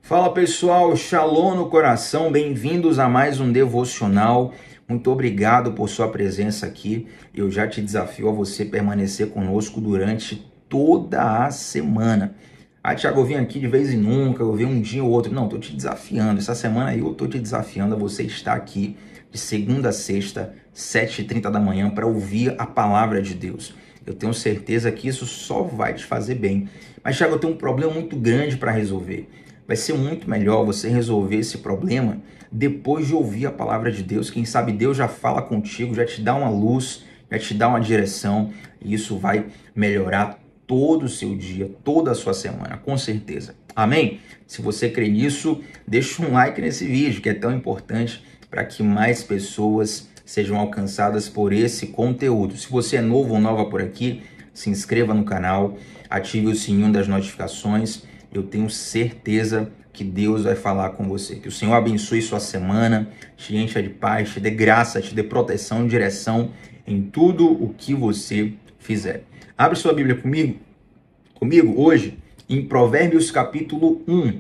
Fala pessoal, Shalom no coração, bem-vindos a mais um devocional. Muito obrigado por sua presença aqui. Eu já te desafio a você permanecer conosco durante toda a semana. Thiago, eu vim aqui de vez em nunca, eu venho um dia ou outro. Não, estou te desafiando. Essa semana aí eu estou te desafiando a você estar aqui de segunda a sexta, 7h30 da manhã, para ouvir a palavra de Deus. Eu tenho certeza que isso só vai te fazer bem. Mas, Thiago, eu tenho um problema muito grande para resolver. Vai ser muito melhor você resolver esse problema depois de ouvir a palavra de Deus. Quem sabe Deus já fala contigo, já te dá uma luz, já te dá uma direção, e isso vai melhorar todo o seu dia, toda a sua semana, com certeza. Amém? Se você crê nisso, deixa um like nesse vídeo, que é tão importante para que mais pessoas sejam alcançadas por esse conteúdo. Se você é novo ou nova por aqui, se inscreva no canal, ative o sininho das notificações. Eu tenho certeza que Deus vai falar com você. Que o Senhor abençoe sua semana, te encha de paz, te dê graça, te dê proteção, direção em tudo o que você fizer. Abre sua Bíblia comigo hoje em Provérbios capítulo 1.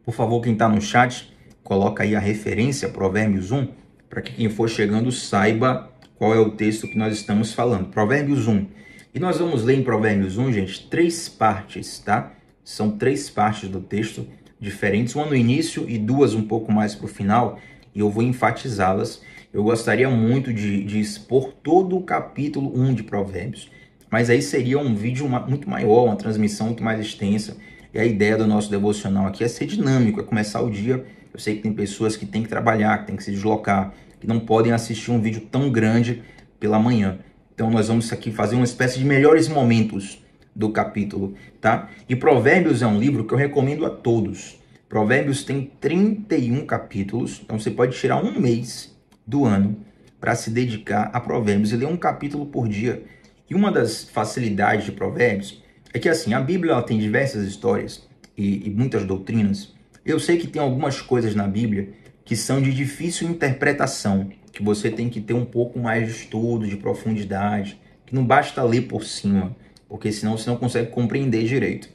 Por favor, quem está no chat, coloca aí a referência, Provérbios 1, para que quem for chegando saiba qual é o texto que nós estamos falando. Provérbios 1. E nós vamos ler em Provérbios 1, gente, 3 partes, tá? São 3 partes do texto diferentes, uma no início e 2 um pouco mais para o final, e eu vou enfatizá-las. Eu gostaria muito de expor todo o capítulo 1 de Provérbios, mas aí seria um vídeo muito maior, uma transmissão muito mais extensa, e a ideia do nosso devocional aqui é ser dinâmico, é começar o dia. Eu sei que tem pessoas que têm que trabalhar, que têm que se deslocar, que não podem assistir um vídeo tão grande pela manhã. Então nós vamos aqui fazer uma espécie de melhores momentos do capítulo, tá? E Provérbios é um livro que eu recomendo a todos. Provérbios tem 31 capítulos, então você pode tirar um mês do ano para se dedicar a Provérbios e ler um capítulo por dia. E uma das facilidades de Provérbios é que, assim, a Bíblia ela tem diversas histórias e muitas doutrinas. Eu sei que tem algumas coisas na Bíblia que são de difícil interpretação, que você tem que ter um pouco mais de estudo, de profundidade, que não basta ler por cima, porque senão você não consegue compreender direito.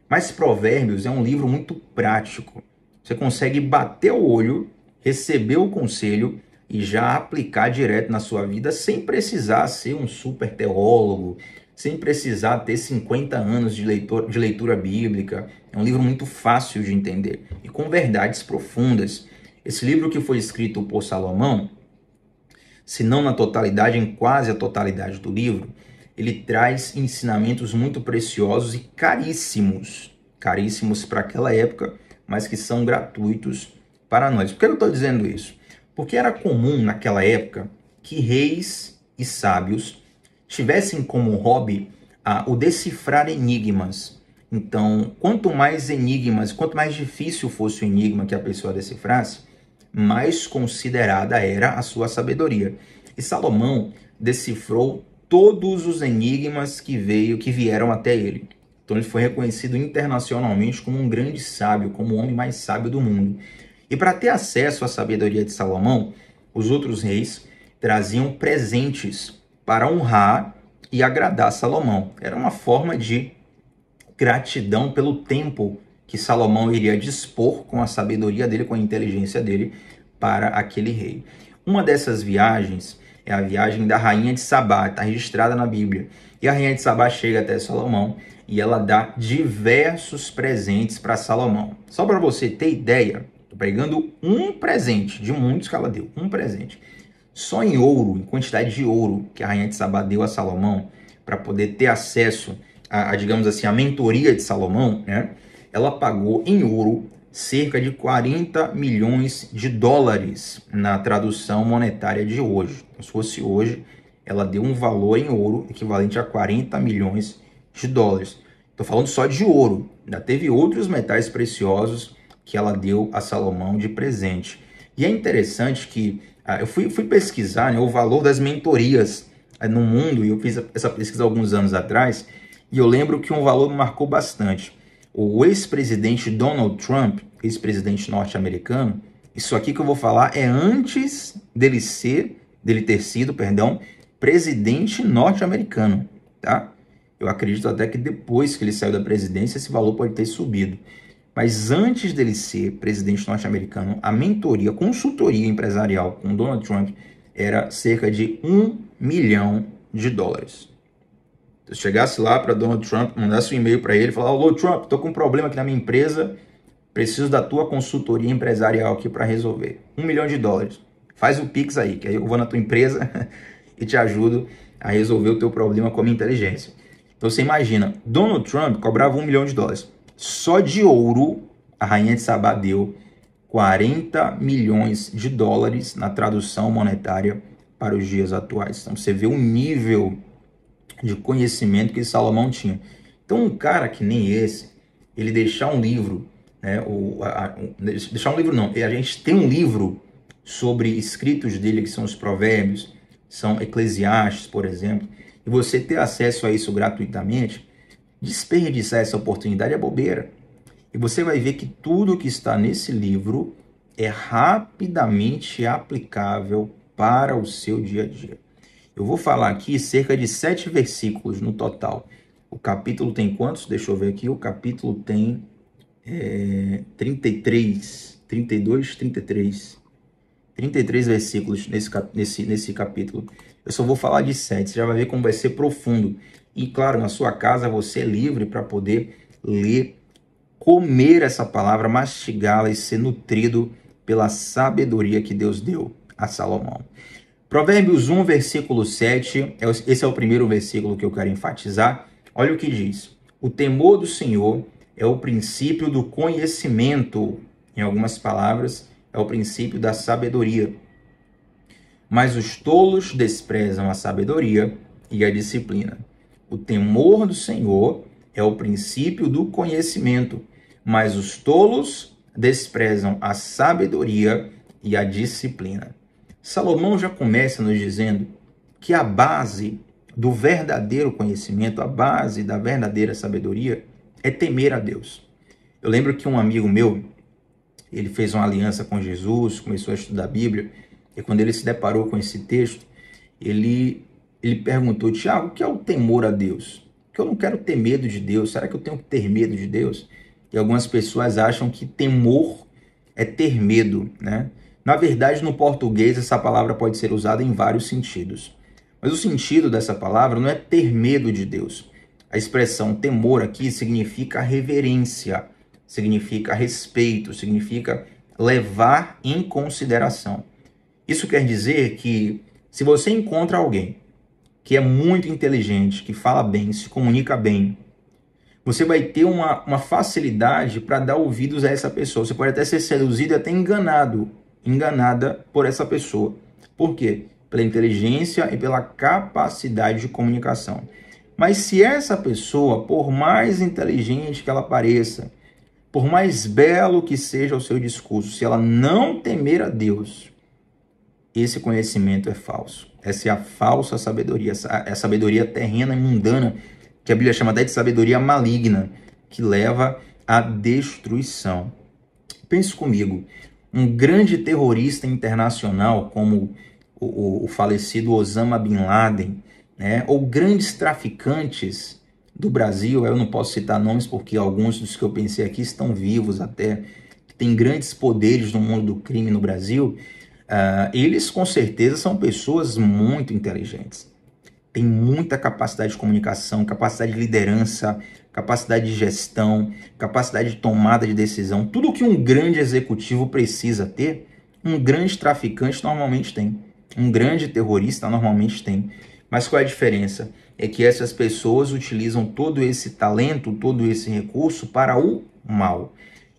Mas Provérbios é um livro muito prático. Você consegue bater o olho, receber o conselho e já aplicar direto na sua vida sem precisar ser um super teólogo, sem precisar ter 50 anos de leitura bíblica. É um livro muito fácil de entender e com verdades profundas. Esse livro que foi escrito por Salomão, se não na totalidade, em quase a totalidade do livro, ele traz ensinamentos muito preciosos e caríssimos para aquela época, mas que são gratuitos para nós. Por que eu estou dizendo isso? Porque era comum naquela época que reis e sábios tivessem como hobby o decifrar enigmas. Então, quanto mais enigmas, quanto mais difícil fosse o enigma que a pessoa decifrasse, mais considerada era a sua sabedoria. E Salomão decifrou todos os enigmas que vieram até ele. Então ele foi reconhecido internacionalmente como um grande sábio, como o homem mais sábio do mundo. E para ter acesso à sabedoria de Salomão, os outros reis traziam presentes para honrar e agradar Salomão. Era uma forma de gratidão pelo tempo que Salomão iria dispor com a sabedoria dele, com a inteligência dele, para aquele rei. Uma dessas viagens é a viagem da rainha de Sabá, está registrada na Bíblia. E a rainha de Sabá chega até Salomão e ela dá diversos presentes para Salomão. Só para você ter ideia, estou pegando um presente, de muitos que ela deu, um presente. Só em ouro, em quantidade de ouro que a rainha de Sabá deu a Salomão, para poder ter acesso digamos assim, a mentoria de Salomão, né? Ela pagou em ouro cerca de 40 milhões de dólares na tradução monetária de hoje. Se fosse hoje, ela deu um valor em ouro equivalente a 40 milhões de dólares. Estou falando só de ouro. Ainda teve outros metais preciosos que ela deu a Salomão de presente. E é interessante que eu fui pesquisar, né, o valor das mentorias no mundo, e eu fiz essa pesquisa alguns anos atrás, e eu lembro que um valor me marcou bastante. O ex-presidente Donald Trump, ex-presidente norte-americano, isso aqui que eu vou falar é antes dele ter sido, presidente norte-americano, tá? Eu acredito até que depois que ele saiu da presidência, esse valor pode ter subido. Mas antes dele ser presidente norte-americano, a mentoria, a consultoria empresarial com Donald Trump era cerca de $1 milhão. Se eu chegasse lá para Donald Trump, mandasse um e-mail para ele, falar: alô Trump, estou com um problema aqui na minha empresa, preciso da tua consultoria empresarial aqui para resolver. $1 milhão. Faz o Pix aí, que aí eu vou na tua empresa e te ajudo a resolver o teu problema com a minha inteligência. Então você imagina, Donald Trump cobrava $1 milhão. Só de ouro, a rainha de Sabá deu $40 milhões na tradução monetária para os dias atuais. Então você vê o nível de conhecimento que Salomão tinha. Então um cara que nem esse, ele deixar um livro, né, deixar um livro não, a gente tem um livro sobre escritos dele, que são os provérbios, são Eclesiastes, por exemplo, e você ter acesso a isso gratuitamente, desperdiçar essa oportunidade é bobeira. E você vai ver que tudo que está nesse livro é rapidamente aplicável para o seu dia a dia. Eu vou falar aqui cerca de 7 versículos no total. O capítulo tem quantos? Deixa eu ver aqui. O capítulo tem 33 versículos nesse capítulo. Eu só vou falar de 7, você já vai ver como vai ser profundo. E claro, na sua casa você é livre para poder ler, comer essa palavra, mastigá-la e ser nutrido pela sabedoria que Deus deu a Salomão. Provérbios 1, versículo 7, esse é o primeiro versículo que eu quero enfatizar. Olha o que diz: o temor do Senhor é o princípio do conhecimento. Em algumas palavras, é o princípio da sabedoria. Mas os tolos desprezam a sabedoria e a disciplina. O temor do Senhor é o princípio do conhecimento, mas os tolos desprezam a sabedoria e a disciplina. Salomão já começa nos dizendo que a base do verdadeiro conhecimento, a base da verdadeira sabedoria é temer a Deus. Eu lembro que um amigo meu, ele fez uma aliança com Jesus, começou a estudar a Bíblia, e quando ele se deparou com esse texto, ele perguntou: Tiago, o que é o temor a Deus? Porque eu não quero ter medo de Deus, será que eu tenho que ter medo de Deus? E algumas pessoas acham que temor é ter medo, né? Na verdade, no português, essa palavra pode ser usada em vários sentidos. Mas o sentido dessa palavra não é ter medo de Deus. A expressão temor aqui significa reverência, significa respeito, significa levar em consideração. Isso quer dizer que se você encontra alguém que é muito inteligente, que fala bem, se comunica bem, você vai ter uma facilidade para dar ouvidos a essa pessoa. Você pode até ser seduzido e até enganada por essa pessoa. Por quê? Pela inteligência e pela capacidade de comunicação. Mas se essa pessoa, por mais inteligente que ela pareça, por mais belo que seja o seu discurso, se ela não temer a Deus, esse conhecimento é falso. Essa é a falsa sabedoria, é a sabedoria terrena e mundana, que a Bíblia chama até de sabedoria maligna, que leva à destruição. Pense comigo, um grande terrorista internacional como o falecido Osama Bin Laden, né, ou grandes traficantes do Brasil, eu não posso citar nomes porque alguns dos que eu pensei aqui estão vivos até, que têm grandes poderes no mundo do crime no Brasil, eles com certeza são pessoas muito inteligentes. Tem muita capacidade de comunicação, capacidade de liderança, capacidade de gestão, capacidade de tomada de decisão. Tudo o que um grande executivo precisa ter, um grande traficante normalmente tem. Um grande terrorista normalmente tem. Mas qual é a diferença? É que essas pessoas utilizam todo esse talento, todo esse recurso para o mal.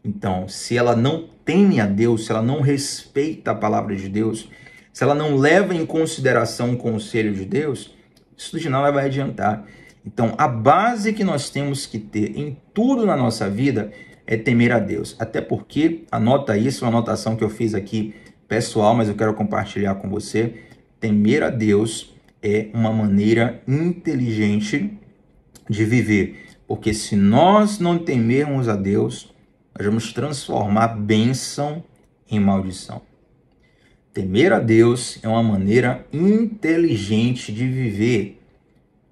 Então, se ela não teme a Deus, se ela não respeita a palavra de Deus, se ela não leva em consideração o conselho de Deus, isso de nada vai adiantar. Então, a base que nós temos que ter em tudo na nossa vida é temer a Deus. Até porque, anota isso, uma anotação que eu fiz aqui pessoal, mas eu quero compartilhar com você. Temer a Deus é uma maneira inteligente de viver. Porque se nós não temermos a Deus, nós vamos transformar bênção em maldição. Temer a Deus é uma maneira inteligente de viver,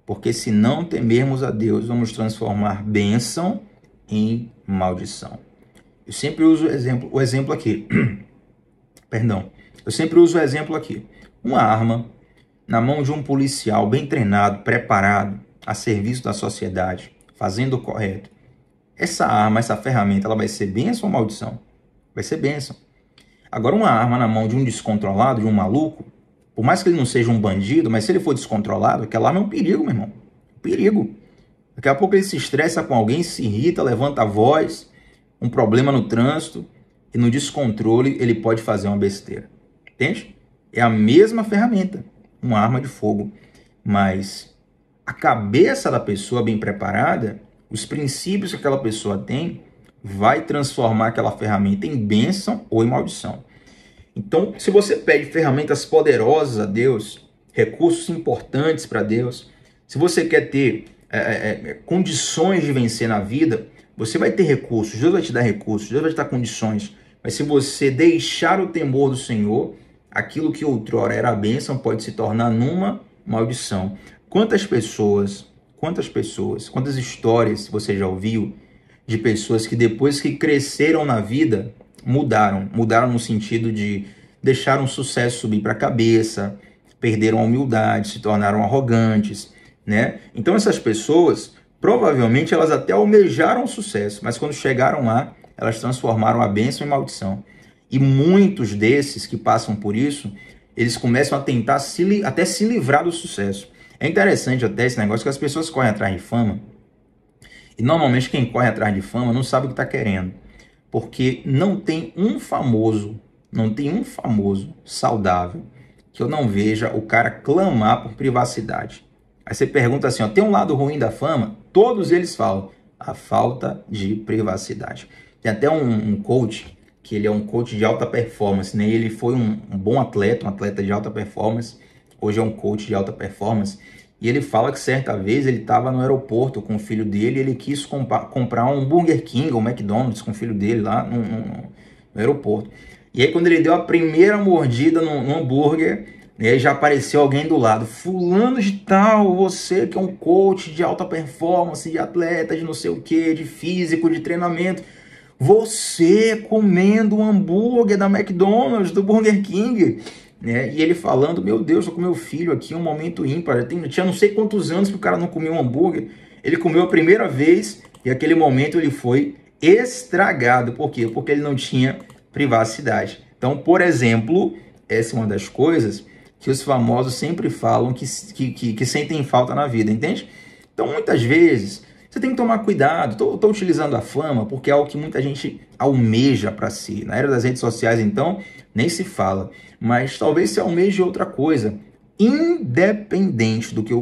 porque se não temermos a Deus, vamos transformar bênção em maldição. Eu sempre uso o exemplo aqui. Perdão. Eu sempre uso o exemplo aqui. Uma arma na mão de um policial bem treinado, preparado, a serviço da sociedade, fazendo o correto. Essa arma, essa ferramenta, ela vai ser bênção ou maldição? Vai ser bênção. Agora, uma arma na mão de um descontrolado, de um maluco, por mais que ele não seja um bandido, mas se ele for descontrolado, aquela arma é um perigo, meu irmão. Um perigo. Daqui a pouco ele se estressa com alguém, se irrita, levanta a voz, um problema no trânsito, e no descontrole ele pode fazer uma besteira. Entende? É a mesma ferramenta, uma arma de fogo. Mas a cabeça da pessoa bem preparada, os princípios que aquela pessoa tem, vai transformar aquela ferramenta em bênção ou em maldição. Então, se você pede ferramentas poderosas a Deus, recursos importantes para Deus, se você quer ter condições de vencer na vida, você vai ter recursos, Deus vai te dar recursos, Deus vai te dar condições. Mas se você deixar o temor do Senhor, aquilo que outrora era bênção pode se tornar numa maldição. Quantas histórias você já ouviu de pessoas que depois que cresceram na vida, mudaram no sentido de deixaram o sucesso subir para a cabeça, perderam a humildade, se tornaram arrogantes, né? Então essas pessoas, provavelmente elas até almejaram o sucesso, mas quando chegaram lá, elas transformaram a bênção em maldição. E muitos desses que passam por isso, eles começam a tentar até se livrar do sucesso. É interessante até esse negócio que as pessoas correm atrás de fama, e normalmente quem corre atrás de fama não sabe o que está querendo. Porque não tem um famoso saudável que eu não veja o cara clamar por privacidade. Aí você pergunta assim, ó, tem um lado ruim da fama? Todos eles falam, a falta de privacidade. Tem até um coach, que ele é um coach de alta performance, né? Ele foi um bom atleta, um atleta de alta performance, hoje é um coach de alta performance, e ele fala que certa vez ele estava no aeroporto com o filho dele e ele quis comprar um Burger King ou um McDonald's com o filho dele lá no aeroporto. E aí quando ele deu a primeira mordida no hambúrguer, né, já apareceu alguém do lado. Fulano de tal, você que é um coach de alta performance, de atleta, de não sei o que, de físico, de treinamento. Você comendo um hambúrguer da McDonald's, do Burger King. Né? E ele falando, meu Deus, tô com meu filho aqui, um momento ímpar. Tinha não sei quantos anos que o cara não comeu um hambúrguer. Ele comeu a primeira vez e aquele momento ele foi estragado. Por quê? Porque ele não tinha privacidade. Então, por exemplo, essa é uma das coisas que os famosos sempre falam que sentem falta na vida, entende? Então, muitas vezes, você tem que tomar cuidado. Estou utilizando a fama porque é algo que muita gente almeja para si. Na era das redes sociais, então, nem se fala. Mas talvez você almeje outra coisa. Independente do que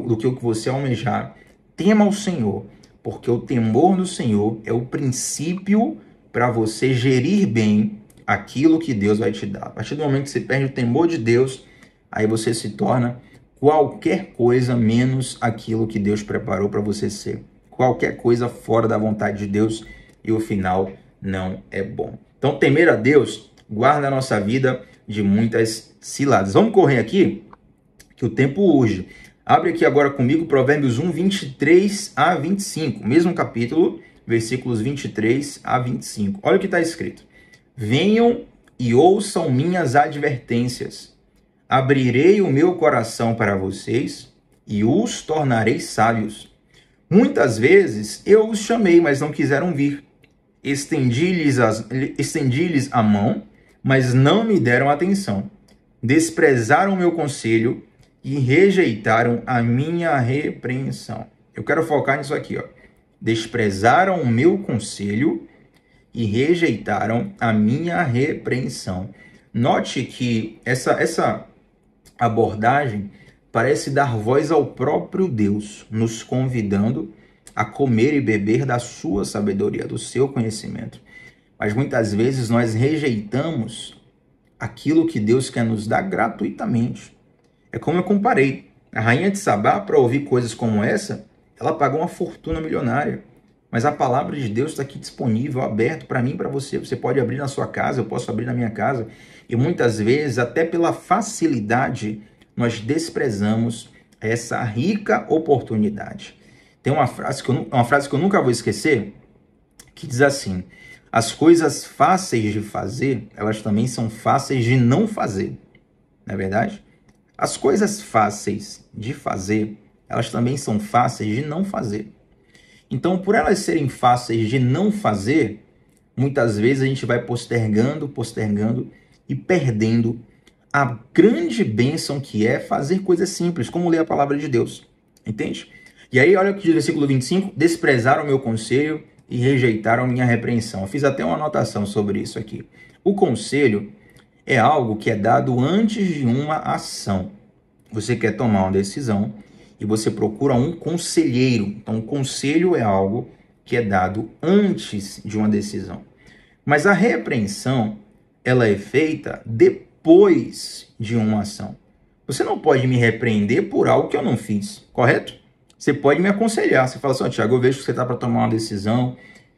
você almejar, tema o Senhor. Porque o temor do Senhor é o princípio para você gerir bem aquilo que Deus vai te dar. A partir do momento que você perde o temor de Deus, aí você se torna qualquer coisa menos aquilo que Deus preparou para você ser. Qualquer coisa fora da vontade de Deus e o final não é bom. Então, temer a Deus guarda a nossa vida de muitas ciladas. Vamos correr aqui, que o tempo urge. Abre aqui agora comigo Provérbios 1, 23 a 25. Mesmo capítulo, versículos 23 a 25. Olha o que está escrito. Venham e ouçam minhas advertências. Abrirei o meu coração para vocês e os tornarei sábios. Muitas vezes eu os chamei, mas não quiseram vir. Estendi-lhes a mão, mas não me deram atenção. Desprezaram o meu conselho e rejeitaram a minha repreensão. Eu quero focar nisso aqui, ó. Desprezaram o meu conselho e rejeitaram a minha repreensão. Note que essa abordagem parece dar voz ao próprio Deus, nos convidando a comer e beber da sua sabedoria, do seu conhecimento. Mas muitas vezes nós rejeitamos aquilo que Deus quer nos dar gratuitamente. É como eu comparei. A rainha de Sabá, para ouvir coisas como essa, ela pagou uma fortuna milionária. Mas a palavra de Deus está aqui disponível, aberto para mim e para você. Você pode abrir na sua casa, eu posso abrir na minha casa. E muitas vezes, até pela facilidade, nós desprezamos essa rica oportunidade. Tem uma frase que eu nunca vou esquecer, que diz assim: As coisas fáceis de fazer, elas também são fáceis de não fazer. Não é verdade? As coisas fáceis de fazer, elas também são fáceis de não fazer. Então, por elas serem fáceis de não fazer, muitas vezes a gente vai postergando e perdendo a grande bênção que é fazer coisas simples, como ler a palavra de Deus. Entende? E aí, olha o que diz o versículo 25: desprezaram o meu conselho e rejeitaram minha repreensão. Eu fiz até uma anotação sobre isso aqui. O conselho é algo que é dado antes de uma ação. Você quer tomar uma decisão e você procura um conselheiro. Então, o conselho é algo que é dado antes de uma decisão. Mas a repreensão, ela é feita depois de uma ação. Você não pode me repreender por algo que eu não fiz, correto? Você pode me aconselhar. Você fala assim: Tiago, eu vejo que você está para tomar uma decisão,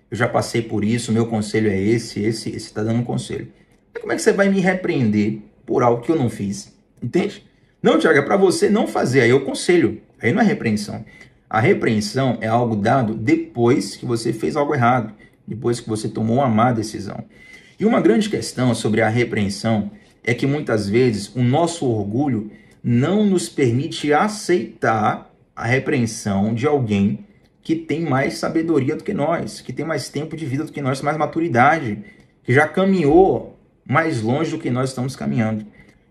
eu já passei por isso, meu conselho é esse está dando um conselho. Mas como é que você vai me repreender por algo que eu não fiz? Entende? Não, Tiago, é para você não fazer, aí eu conselho. Aí não é repreensão. A repreensão é algo dado depois que você fez algo errado, depois que você tomou uma má decisão. E uma grande questão sobre a repreensão é que muitas vezes o nosso orgulho não nos permite aceitar a repreensão de alguém que tem mais sabedoria do que nós, que tem mais tempo de vida do que nós, mais maturidade, que já caminhou mais longe do que nós estamos caminhando.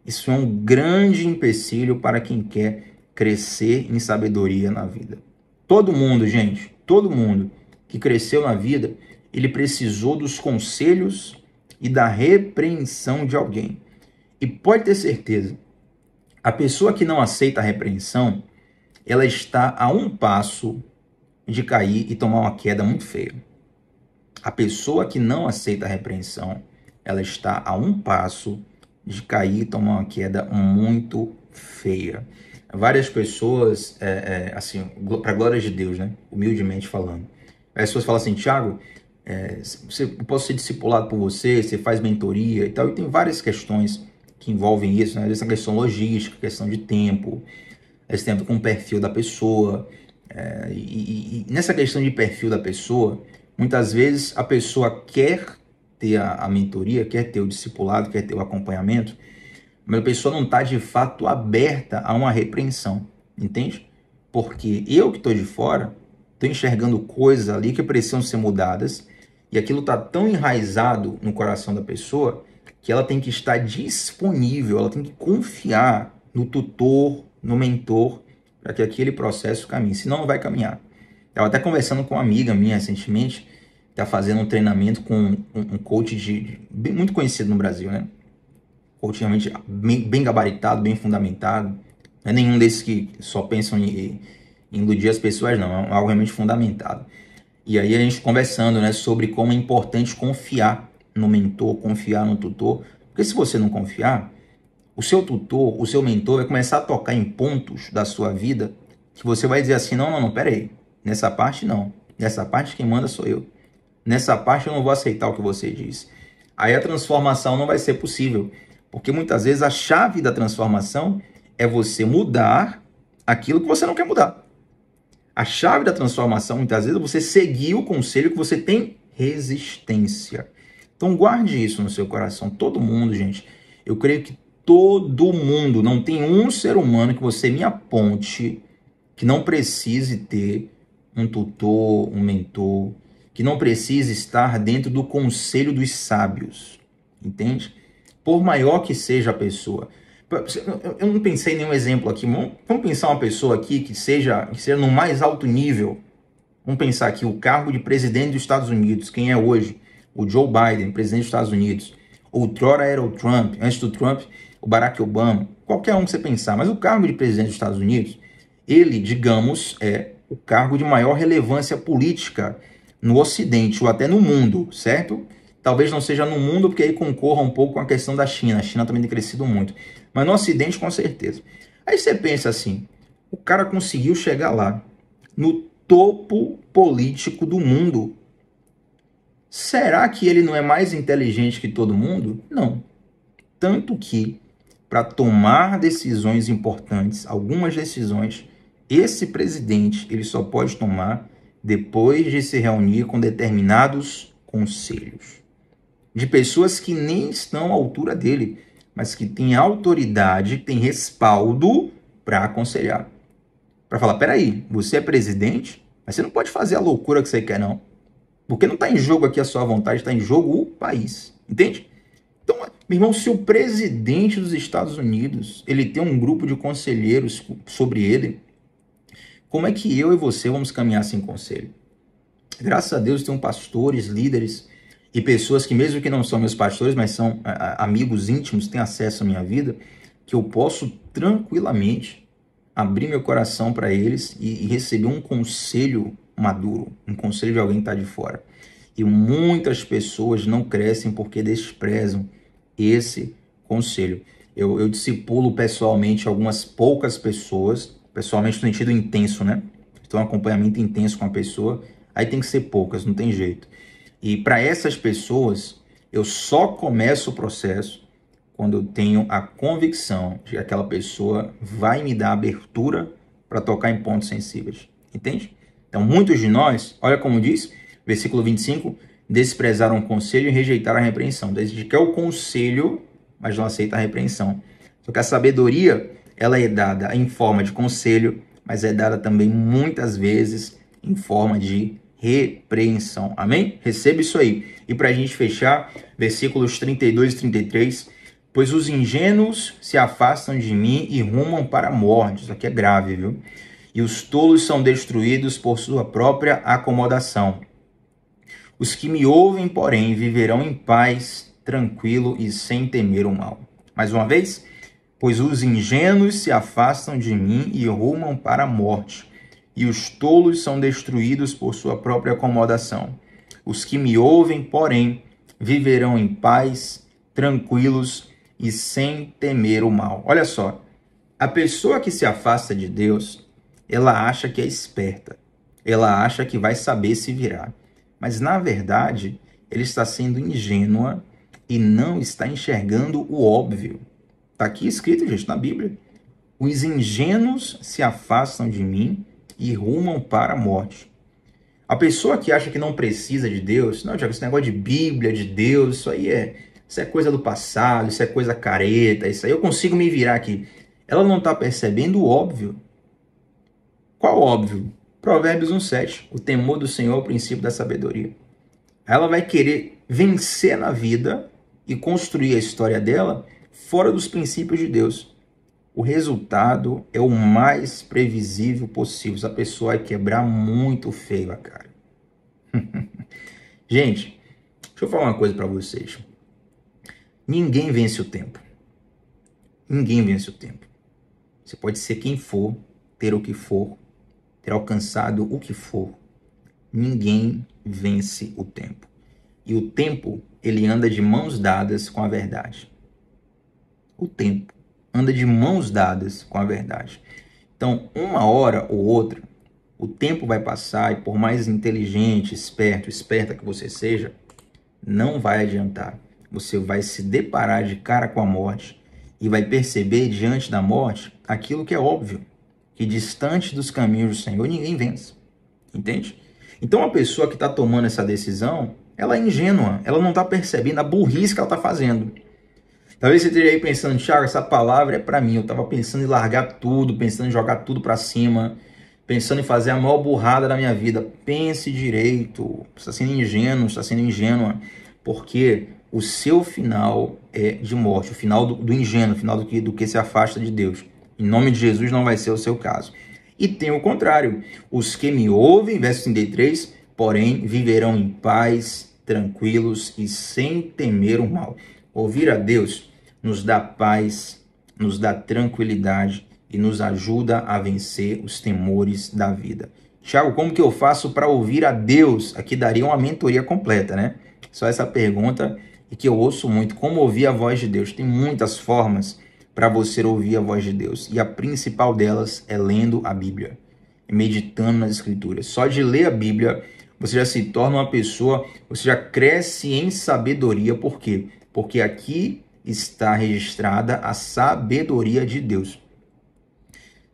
Isso é um grande empecilho para quem quer crescer em sabedoria na vida. Todo mundo, gente, todo mundo que cresceu na vida, ele precisou dos conselhos e da repreensão de alguém. E pode ter certeza, a pessoa que não aceita a repreensão, ela está a um passo de cair e tomar uma queda muito feia. A pessoa que não aceita a repreensão, ela está a um passo de cair e tomar uma queda muito feia. Várias pessoas, assim, para a glória de Deus, né? Humildemente falando. As pessoas falam assim: Tiago, eu posso ser discipulado por você, você faz mentoria e tal. E tem várias questões que envolvem isso, né? Essa questão logística, questão de tempo, esse tempo com o perfil da pessoa. E nessa questão de perfil da pessoa, muitas vezes a pessoa quer ter a mentoria, quer ter o discipulado, quer ter o acompanhamento, mas a pessoa não está de fato aberta a uma repreensão, entende? Porque eu que estou de fora, estou enxergando coisas ali que precisam ser mudadas, e aquilo está tão enraizado no coração da pessoa que ela tem que estar disponível, ela tem que confiar no tutor, no mentor, para que aquele processo caminhe, senão não vai caminhar. Eu estava até conversando com uma amiga minha recentemente, está fazendo um treinamento com um coach muito conhecido no Brasil, né? Coach realmente bem gabaritado, bem fundamentado. Não é nenhum desses que só pensam em iludir as pessoas, não. É algo realmente fundamentado. E aí a gente conversando, né, sobre como é importante confiar no mentor, confiar no tutor. Porque se você não confiar, o seu tutor, o seu mentor vai começar a tocar em pontos da sua vida que você vai dizer assim: não, pera aí. Nessa parte não. Nessa parte quem manda sou eu. Nessa parte eu não vou aceitar o que você diz. Aí a transformação não vai ser possível. Porque muitas vezes a chave da transformação é você mudar aquilo que você não quer mudar. A chave da transformação, muitas vezes, é você seguir o conselho que você tem resistência. Então guarde isso no seu coração. Todo mundo, gente, eu creio que todo mundo, não tem um ser humano que você me aponte que não precise ter um tutor, um mentor, que não precise estar dentro do conselho dos sábios, entende? Por maior que seja a pessoa. Eu não pensei em nenhum exemplo aqui. Vamos pensar uma pessoa aqui que seja no mais alto nível. Vamos pensar aqui o cargo de presidente dos Estados Unidos. Quem é hoje? O Joe Biden, presidente dos Estados Unidos. Outrora era o Trump. Antes do Trump, o Barack Obama. Qualquer um que você pensar. Mas o cargo de presidente dos Estados Unidos, ele, digamos, é o cargo de maior relevância política no Ocidente ou até no mundo, certo? Talvez não seja no mundo, porque aí concorra um pouco com a questão da China. A China também tem crescido muito. Mas no Ocidente, com certeza. Aí você pensa assim, o cara conseguiu chegar lá, no topo político do mundo. Será que ele não é mais inteligente que todo mundo? Não. Tanto que, para tomar decisões importantes, algumas decisões, esse presidente ele só pode tomar depois de se reunir com determinados conselhos de pessoas que nem estão à altura dele, mas que têm autoridade, têm respaldo para aconselhar. Para falar, peraí, você é presidente, mas você não pode fazer a loucura que você quer, não. Porque não está em jogo aqui a sua vontade, está em jogo o país. Entende? Então, meu irmão, se o presidente dos Estados Unidos, ele tem um grupo de conselheiros sobre ele, como é que eu e você vamos caminhar sem conselho? Graças a Deus tem pastores, líderes e pessoas que mesmo que não são meus pastores, mas são amigos íntimos, têm acesso à minha vida, que eu posso tranquilamente abrir meu coração para eles e receber um conselho maduro, um conselho de alguém que está de fora. E muitas pessoas não crescem porque desprezam esse conselho. Eu discipulo pessoalmente algumas poucas pessoas, pessoalmente no sentido intenso, né? Então, um acompanhamento intenso com a pessoa, aí tem que ser poucas, não tem jeito. E para essas pessoas, eu só começo o processo quando eu tenho a convicção de que aquela pessoa vai me dar abertura para tocar em pontos sensíveis. Entende? Então, muitos de nós, olha como diz, versículo 25, desprezaram o conselho e rejeitaram a repreensão. Desde que é o conselho, mas não aceita a repreensão. Só que a sabedoria, ela é dada em forma de conselho, mas é dada também muitas vezes em forma de repreensão. Amém? Receba isso aí. E para a gente fechar, versículos 32 e 33, pois os ingênuos se afastam de mim e rumam para a morte. Isso aqui é grave, viu? E os tolos são destruídos por sua própria acomodação. Os que me ouvem, porém, viverão em paz, tranquilo e sem temer o mal. Mais uma vez, pois os ingênuos se afastam de mim e rumam para a morte, e os tolos são destruídos por sua própria acomodação. Os que me ouvem, porém, viverão em paz, tranquilos e sem temer o mal. Olha só, a pessoa que se afasta de Deus, ela acha que é esperta, ela acha que vai saber se virar, mas na verdade, ele está sendo ingênua e não está enxergando o óbvio. Está aqui escrito, gente, na Bíblia. Os ingênuos se afastam de mim e rumam para a morte. A pessoa que acha que não precisa de Deus, não, Tiago, esse negócio de Bíblia, de Deus, isso é coisa do passado, isso é coisa careta, isso aí eu consigo me virar aqui. Ela não está percebendo o óbvio. Qual óbvio? Provérbios 1,7. O temor do Senhor é o princípio da sabedoria. Ela vai querer vencer na vida e construir a história dela fora dos princípios de Deus. O resultado é o mais previsível possível. Essa pessoa vai quebrar muito feio a cara. Gente, deixa eu falar uma coisa para vocês. Ninguém vence o tempo. Ninguém vence o tempo. Você pode ser quem for, ter o que for, ter alcançado o que for. Ninguém vence o tempo. E o tempo, ele anda de mãos dadas com a verdade. O tempo anda de mãos dadas com a verdade. Então, uma hora ou outra, o tempo vai passar e por mais inteligente, esperto, esperta que você seja, não vai adiantar. Você vai se deparar de cara com a morte e vai perceber diante da morte aquilo que é óbvio, que distante dos caminhos do Senhor ninguém vence. Entende? Então, a pessoa que está tomando essa decisão, ela é ingênua, ela não está percebendo a burrice que ela está fazendo. Talvez você esteja aí pensando, Thiago, essa palavra é para mim. Eu estava pensando em largar tudo, pensando em jogar tudo para cima, pensando em fazer a maior burrada da minha vida. Pense direito, você está sendo ingênuo, está sendo ingênua, porque o seu final é de morte, o final do ingênuo, o final do que se afasta de Deus. Em nome de Jesus não vai ser o seu caso. E tem o contrário, os que me ouvem, verso 33, porém viverão em paz, tranquilos e sem temer o mal. Ouvir a Deus nos dá paz, nos dá tranquilidade e nos ajuda a vencer os temores da vida. Tiago, como que eu faço para ouvir a Deus? Aqui daria uma mentoria completa, né? Só essa pergunta e que eu ouço muito. Como ouvir a voz de Deus? Tem muitas formas para você ouvir a voz de Deus. E a principal delas é lendo a Bíblia, meditando nas Escrituras. Só de ler a Bíblia, você já se torna uma pessoa, você já cresce em sabedoria. Por quê? Porque aqui está registrada a sabedoria de Deus.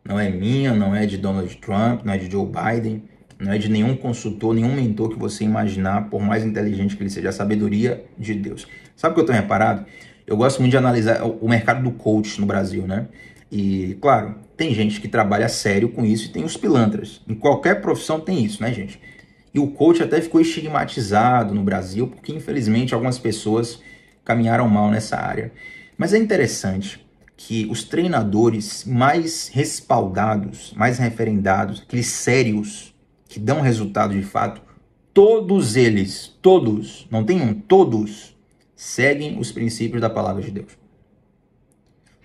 Não é minha, não é de Donald Trump, não é de Joe Biden, não é de nenhum consultor, nenhum mentor que você imaginar, por mais inteligente que ele seja, a sabedoria de Deus. Sabe o que eu tenho reparado? Eu gosto muito de analisar o mercado do coach no Brasil, né? E, claro, tem gente que trabalha sério com isso e tem os pilantras. Em qualquer profissão tem isso, né, gente? E o coach até ficou estigmatizado no Brasil, porque, infelizmente, algumas pessoas caminharam mal nessa área. Mas é interessante que os treinadores mais respaldados, mais referendados, aqueles sérios, que dão resultado de fato, todos eles, todos, não tem um, todos, seguem os princípios da palavra de Deus.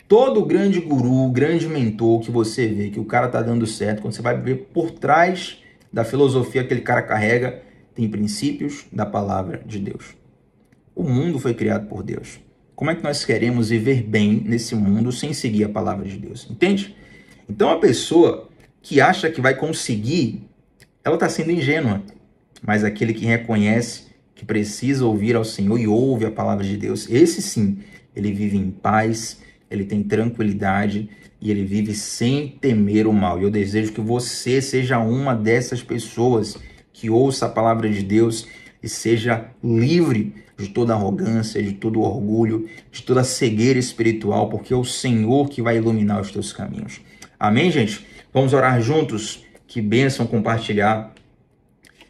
Todo grande guru, grande mentor que você vê que o cara tá dando certo, quando você vai ver por trás da filosofia que aquele cara carrega, tem princípios da palavra de Deus. O mundo foi criado por Deus. Como é que nós queremos viver bem nesse mundo sem seguir a palavra de Deus? Entende? Então a pessoa que acha que vai conseguir, ela está sendo ingênua. Mas aquele que reconhece que precisa ouvir ao Senhor e ouve a palavra de Deus, esse sim, ele vive em paz, ele tem tranquilidade e ele vive sem temer o mal. E eu desejo que você seja uma dessas pessoas que ouça a palavra de Deus e seja livre de toda arrogância, de todo orgulho, de toda cegueira espiritual, porque é o Senhor que vai iluminar os teus caminhos. Amém, gente? Vamos orar juntos? Que bênção compartilhar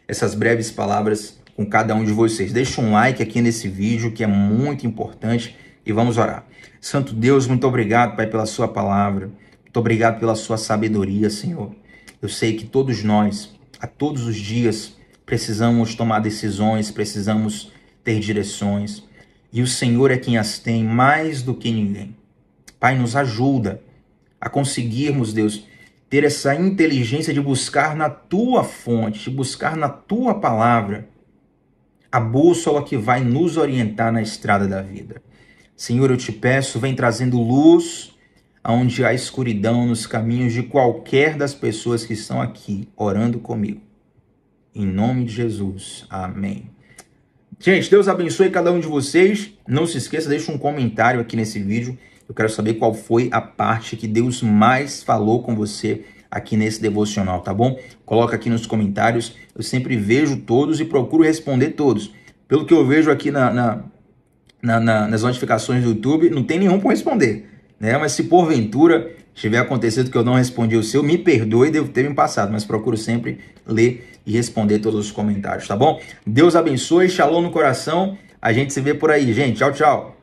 essas breves palavras com cada um de vocês. Deixa um like aqui nesse vídeo, que é muito importante, e vamos orar. Santo Deus, muito obrigado, Pai, pela sua palavra. Muito obrigado pela sua sabedoria, Senhor. Eu sei que todos nós, a todos os dias, precisamos tomar decisões, precisamos ter direções. E o Senhor é quem as tem mais do que ninguém. Pai, nos ajuda a conseguirmos, Deus, ter essa inteligência de buscar na tua fonte, de buscar na tua palavra a bússola que vai nos orientar na estrada da vida. Senhor, eu te peço, vem trazendo luz aonde há escuridão nos caminhos de qualquer das pessoas que estão aqui orando comigo. Em nome de Jesus. Amém. Gente, Deus abençoe cada um de vocês. Não se esqueça, deixa um comentário aqui nesse vídeo. Eu quero saber qual foi a parte que Deus mais falou com você aqui nesse devocional, tá bom? Coloca aqui nos comentários. Eu sempre vejo todos e procuro responder todos. Pelo que eu vejo aqui nas notificações do YouTube, não tem nenhum para responder, né? Mas se porventura tiver acontecido que eu não respondi o seu, me perdoe, devo ter me passado, mas procuro sempre ler e responder todos os comentários, tá bom? Deus abençoe, shalom no coração. A gente se vê por aí, gente. Tchau, tchau.